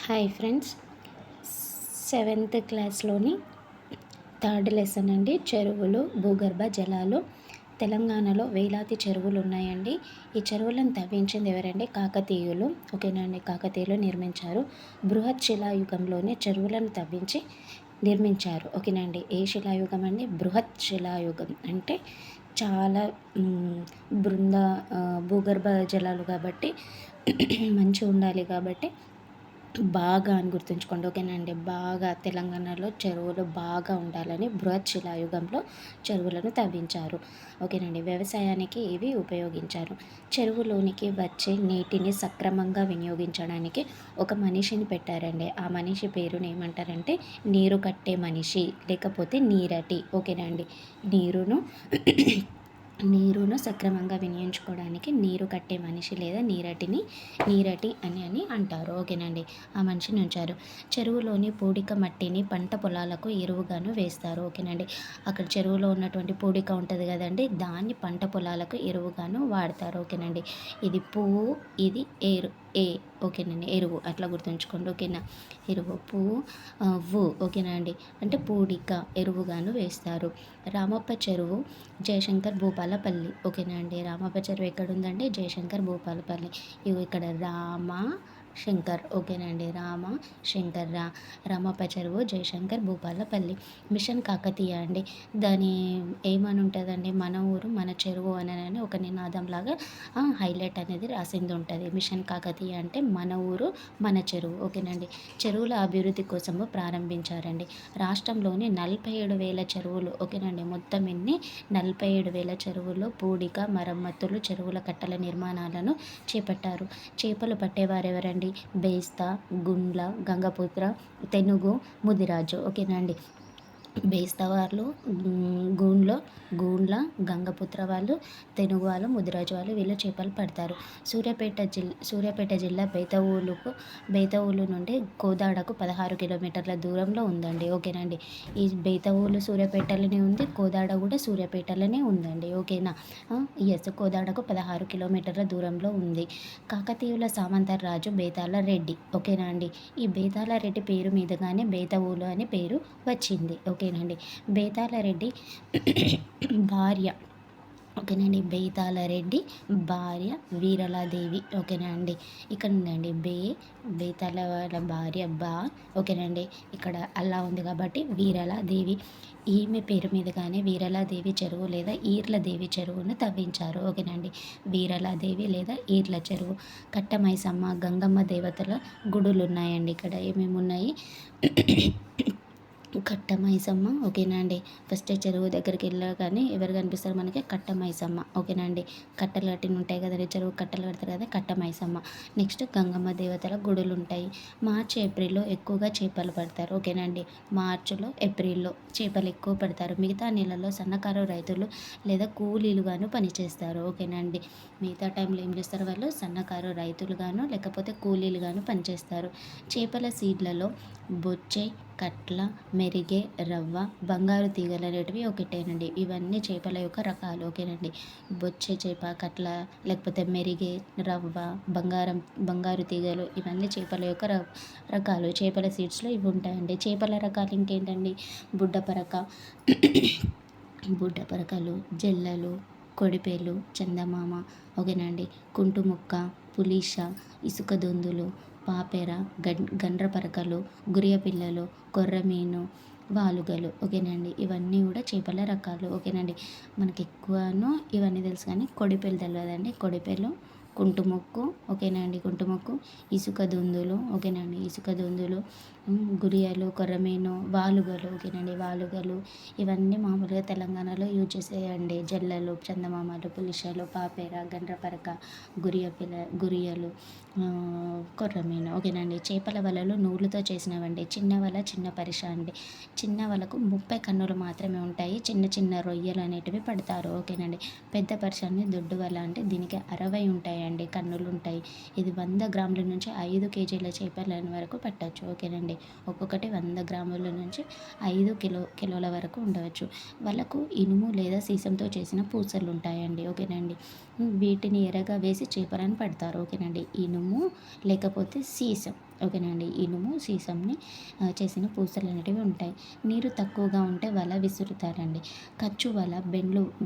Hi friends, seventh క్లాస్లోని third lesson అండి. చెరువులు, భూగర్భ జలాలు. తెలంగాణలో వేలాది చెరువులు ఉన్నాయండి. ఈ చెరువులను తవ్వించింది ఎవరండి? కాకతీయులు. ఓకేనండి, కాకతీయులు నిర్మించారు. బృహత్ శిలాయుగంలోనే చెరువులను తవ్వించి నిర్మించారు. ఓకేనండి. ఏ శిలాయుగం అండి? బృహత్ శిలాయుగం అంటే చాలా బృంద భూగర్భ జలాలు కాబట్టి మంచిగా ఉండాలి కాబట్టి బాగా అని గుర్తుంచుకోండి. ఓకేనండి. బాగా తెలంగాణలో చెరువులు బాగా ఉండాలని బృహత్ శిలాయుగంలో చెరువులను తవ్వించారు. ఓకేనండి. వ్యవసాయానికి ఇవి ఉపయోగించారు. చెరువులోనికి వచ్చే నీటిని సక్రమంగా వినియోగించడానికి ఒక మనిషిని పెట్టారండి. ఆ మనిషి పేరుని ఏమంటారంటే నీరు కట్టే మనిషి, లేకపోతే నీరటి. ఓకేనండి. నీరును సక్రమంగా వినియోగించుకోవడానికి నీరు కట్టే మనిషి లేదా నీరటి అని అంటారు. ఓకేనండి. ఆ మనిషిని ఉంచారు. చెరువులోని పూడిక మట్టిని పంట పొలాలకు ఎరువుగాను వేస్తారు. ఓకేనండి. అక్కడ చెరువులో ఉన్నటువంటి పూడిక ఉంటుంది కదండి, దాన్ని పంట పొలాలకు ఎరువుగాను వాడతారు. ఓకేనండి. ఇది పువ్వు, ఇది ఓకేనండి, ఎరువు అట్లా గుర్తుంచుకోండి. ఓకేనా. ఎరువు పువ్వు ఓకేనండి, అంటే పూడిక ఎరువుగాను వేస్తారు. రామప్ప చెరువు, జయశంకర్ భూపాలపల్లి. ఓకేనా అండి. రామప్ప చెరువు ఎక్కడ ఉందండి? జయశంకర్ భూపాలపల్లి. ఇవి ఇక్కడ శంకర్. ఓకేనండి. రామప్ప చెరువు, జయశంకర్ భూపాలపల్లి. మిషన్ కాకతీయ అండి. దాని ఏమని ఉంటుందండి? మన ఊరు మన చెరువు అని ఒక నినాదంలాగా హైలైట్ అనేది రాసింది ఉంటుంది. మిషన్ కాకతీయ అంటే మన ఊరు మన చెరువు. ఓకేనండి. చెరువుల అభివృద్ధి కోసము ప్రారంభించారండి. రాష్ట్రంలోని 47,000 చెరువులు. ఓకేనండి. మొత్తం ఇన్ని 47,000 చెరువుల్లో పూడిక, మరమ్మతులు, చెరువుల కట్టల నిర్మాణాలను చేపట్టారు. చేపలు పట్టేవారు ఎవరండి? బేస్తా, గుండ్ల, గంగపుత్ర, తెనుగు, ముదిరాజు. ఓకేనండి. బేస్తా వాళ్ళు గూండ్ల, గంగపుత్ర వాళ్ళు, తెనుగు వాళ్ళు, ముదిరాజు వాళ్ళు, వీళ్ళు చేపలు పడతారు. సూర్యాపేట జిల్లా బేతవూలు నుండి కోదాడకు 16 కిలోమీటర్ల దూరంలో ఉందండి. ఓకేనండి. ఈ బేతవూలు సూర్యాపేటలోనే ఉంది, కోదాడ కూడా సూర్యాపేటలోనే ఉందండి. ఓకేనా. కోదాడకు 16 కిలోమీటర్ల దూరంలో ఉంది. కాకతీయుల సామంత రాజు బేతాళ రెడ్డి. ఓకేనా అండి. ఈ బేతాళ రెడ్డి పేరు మీదుగానే బేతవూలు అని పేరు వచ్చింది. ఓకేనండి. బేతాళ రెడ్డి భార్య. ఓకేనండి. బేతాళ రెడ్డి భార్య వీరలాదేవి. ఓకేనా అండి. ఇక్కడ ఉందండి బేతాళ వాళ్ళ భార్య ఓకేనండి. ఇక్కడ అలా ఉంది కాబట్టి వీరలాదేవి. ఈమె పేరు మీదుగానే వీరలాదేవి చెరువు లేదా ఈర్లదేవి చెరువును తవ్వించారు. ఓకేనండి. వీరలాదేవి లేదా ఈర్ల చెరువు. కట్టమైసమ్మ, గంగమ్మ దేవతల గుడులు ఉన్నాయండి. ఇక్కడ ఏమేమి ఉన్నాయి? కట్టమైసమ్మ. ఓకేనా అండి. ఫస్ట్ చెరువు దగ్గరికి వెళ్ళగానే ఎవరు కనిపిస్తారు మనకి? కట్టమైసమ్మ. ఓకేనా అండి. కట్టలు కట్టిన ఉంటాయి కదండి, చెరువు కట్టలు కడతారు కదా, కట్టమైసమ్మ. నెక్స్ట్ గంగమ్మ దేవతల గుడులు ఉంటాయి. మార్చి ఏప్రిల్లో ఎక్కువగా చేపలు పడతారు. ఓకేనా అండి. మార్చిలో ఏప్రిల్లో చేపలు ఎక్కువ పడతారు. మిగతా నెలల్లో సన్నకారు రైతులు లేదా కూలీలుగాను పనిచేస్తారు. ఓకేనా అండి. మిగతా టైంలో ఏం చేస్తారు వాళ్ళు? సన్నకారు రైతులుగాను లేకపోతే కూలీలుగాను పనిచేస్తారు. చేపల సీడ్లలో బొచ్చే, కట్ల, మెరిగే, రవ్వ, బంగారు తీగలు అనేటివి ఒకటేనండి. ఇవన్నీ చేపల యొక్క రకాలు. ఓకేనండి. బొచ్చే చేప, కట్ల, లేకపోతే మెరిగే, రవ్వ, బంగారు తీగలు, ఇవన్నీ చేపల యొక్క రకాలు. చేపల సీడ్స్లో ఇవి ఉంటాయండి. చేపల రకాలు ఇంకేంటండి? బుడ్డపరకలు, జల్లలు, కొడిపేలు, చందమామ. ఓకేనండి. కుంటుముక్క, పులీష, ఇసుక దొందులు, పాపెర, గండ్రపరకలు, గురియ పిల్లలు, కొర్రమీను, వాలుగలు. ఓకేనండి. ఇవన్నీ కూడా చేపల రకాలు. ఓకేనండి. మనకి ఎక్కువను ఇవన్నీ తెలుసు కానీ కొడిపేలు తెలియదండి. కొడిపేలు, కుంటుముక్కు. ఓకేనండి. కుంటుముక్కు, ఇసుక దొందులు. ఓకేనండి. ఇసుక దొందులు, గురియలు, కొర్రమీను, వాలుగలు. ఓకేనండి. వాలుగలు ఇవన్నీ మామూలుగా తెలంగాణలో యూజ్ చేసేయండి. జల్లలు, చందమామలు, పులిషలు, పాపేర, గండ్రపరక, గురియలు, కొర్రమీను. ఓకేనండి. చేపల వలలు నూలుతో చేసినవండి. చిన్న వల, చిన్న పరిష అండి. చిన్న వలకు 30 కన్నులు మాత్రమే ఉంటాయి. చిన్న చిన్న రొయ్యలు అనేటివి పడతారు. ఓకేనండి. పెద్ద పరిష అని దొడ్డు వల అంటే దీనికి 60 ఉంటాయండి, కన్నులు ఉంటాయి. ఇది 100 గ్రాముల నుంచి 5 కేజీల చేపల వరకు పట్టవచ్చు. ఓకేనండి. ఒక్కొక్కటి 100 గ్రాముల నుంచి 5 కిలోల వరకు ఉండవచ్చు. వాళ్ళకు ఇనుము లేదా సీసంతో చేసిన పూసలు ఉంటాయండి. ఓకేనండి. వీటిని ఎరగా వేసి చేపలను పడతారు. ఓకేనండి. ఇనుము లేకపోతే సీసం. ఓకేనా అండి. ఇనుము, సీసంని చేసిన పూసలు అనేటివి ఉంటాయి. నీరు తక్కువగా ఉంటే వల విసురుతారండి. కచ్చు వల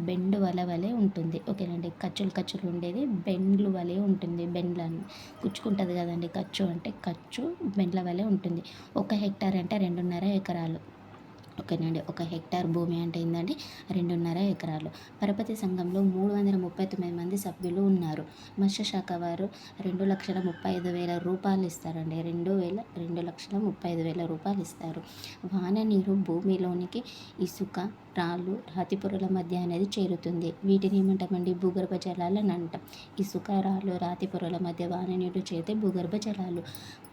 బెండు వల వలె ఉంటుంది. ఓకేనండి. కచ్చులు ఉండేది బెండ్లు వలె ఉంటుంది. బెండ్లని కుచ్చుకుంటది కదండీ! కచ్చు అంటే కచ్చు బెండ్ల వలె ఉంటుంది. 1 హెక్టార్ అంటే 2.5 ఎకరాలు. ఓకేనండి. 1 హెక్టార్ భూమి అంటే ఏందండి 2.5 ఎకరాలు. పరపతి సంఘంలో 339 మంది సభ్యులు ఉన్నారు. మత్స్యశాఖ వారు రూ. 2,35,000 ఇస్తారండి. 2,35,000 రూపాయలు ఇస్తారు. వాన నీరు భూమిలోనికి ఇసుక, రాళ్ళు, రాతి పొరల మధ్య అనేది చేరుతుంది. వీటిని ఏమంటామండి భూగర్భ జలాలని అంటాం. ఇసుక, రాళ్ళు, రాతి పొరల మధ్య వాన నీరు చేరితే భూగర్భ జలాలు.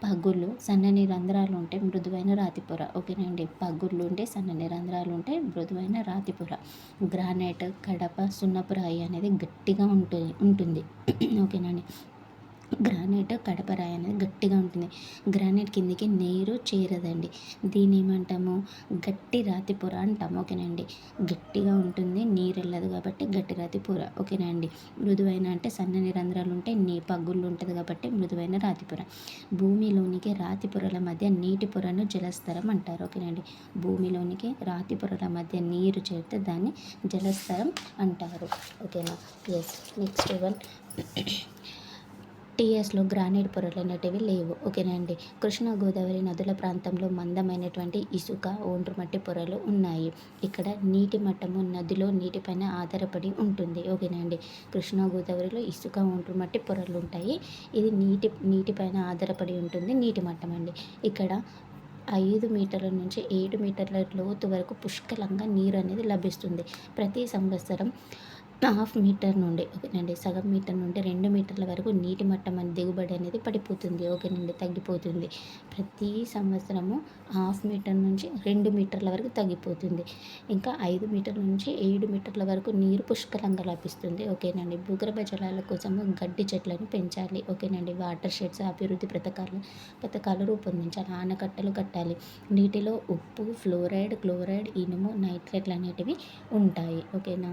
పగుళ్ళు, సన్నని రంధ్రాలు ఉంటే మృదువైన రాతి పొర. ఓకేనండి. పగుళ్ళు ఉంటే సన్నని రంధ్రాలు ఉంటే మృదువైన రాతి పొర. గ్రానైట్, కడప, సున్నపు రాయి అనేది గట్టిగా ఉంటుంది. ఓకేనండి. గ్రానైట్, కడప రాయి అనేది గట్టిగా ఉంటుంది. గ్రానైట్ కిందికి నీరు చేరదండి. దీన్ని ఏమంటాము గట్టి రాతి పొర అంటాము. ఓకేనండి. గట్టిగా ఉంటుంది, నీరు వెళ్ళదు కాబట్టి గట్టి రాతి పొర. ఓకేనండి. మృదువైన అంటే సన్నని రంధ్రాలు ఉంటే పగుళ్ళు ఉంటుంది కాబట్టి మృదువైన రాతి పొర. భూమిలోనికి రాతి పొరల మధ్య నీటి పొరను జలస్థరం అంటారు. ఓకేనండి. భూమిలోనికి రాతి పొరల మధ్య నీరు చేరితే దాన్ని జలస్థరం అంటారు. ఓకేనా. ఎస్. Next one. టీఎస్‌లో గ్రానైట్ పొరలు అనేటివి లేవు. ఓకేనండి. కృష్ణా, గోదావరి నదుల ప్రాంతంలో మందమైనటువంటి ఇసుక, ఒండ్రుమట్టి పొరలు ఉన్నాయి. ఇక్కడ నీటి మట్టము నదిలో నీటిపైన ఆధారపడి ఉంటుంది. ఓకేనండి. కృష్ణా, గోదావరిలో ఇసుక, ఒండ్రుమట్టి పొరలు ఉంటాయి. ఇది నీటిపైన ఆధారపడి ఉంటుంది. నీటి మట్టం అండి. ఇక్కడ 5 మీటర్ల నుంచి 7 మీటర్ల లోతు వరకు పుష్కలంగా నీరు అనేది లభిస్తుంది. ప్రతి సంవత్సరం హాఫ్ మీటర్ నుండి ఓకేనండి. సగం మీటర్ నుండి 2 మీటర్ల వరకు నీటి మట్టం దిగుబడి అనేది పడిపోతుంది. ఓకేనండి. తగ్గిపోతుంది. ప్రతి సంవత్సరము హాఫ్ మీటర్ నుంచి 2 మీటర్ల వరకు తగ్గిపోతుంది. ఇంకా 5 మీటర్ల నుంచి 7 మీటర్ల వరకు నీరు పుష్కలంగా లభిస్తుంది. ఓకేనండి. భూగర్భ జలాల కోసము గడ్డి చెట్లను పెంచాలి. ఓకేనండి. వాటర్ షెడ్స్ అభివృద్ధి పథకాలు రూపొందించాలి. ఆనకట్టలు కట్టాలి. నీటిలో ఉప్పు, ఫ్లోరైడ్, క్లోరైడ్, ఇనుము, నైట్రేట్లు అనేటివి ఉంటాయి. ఓకేనా.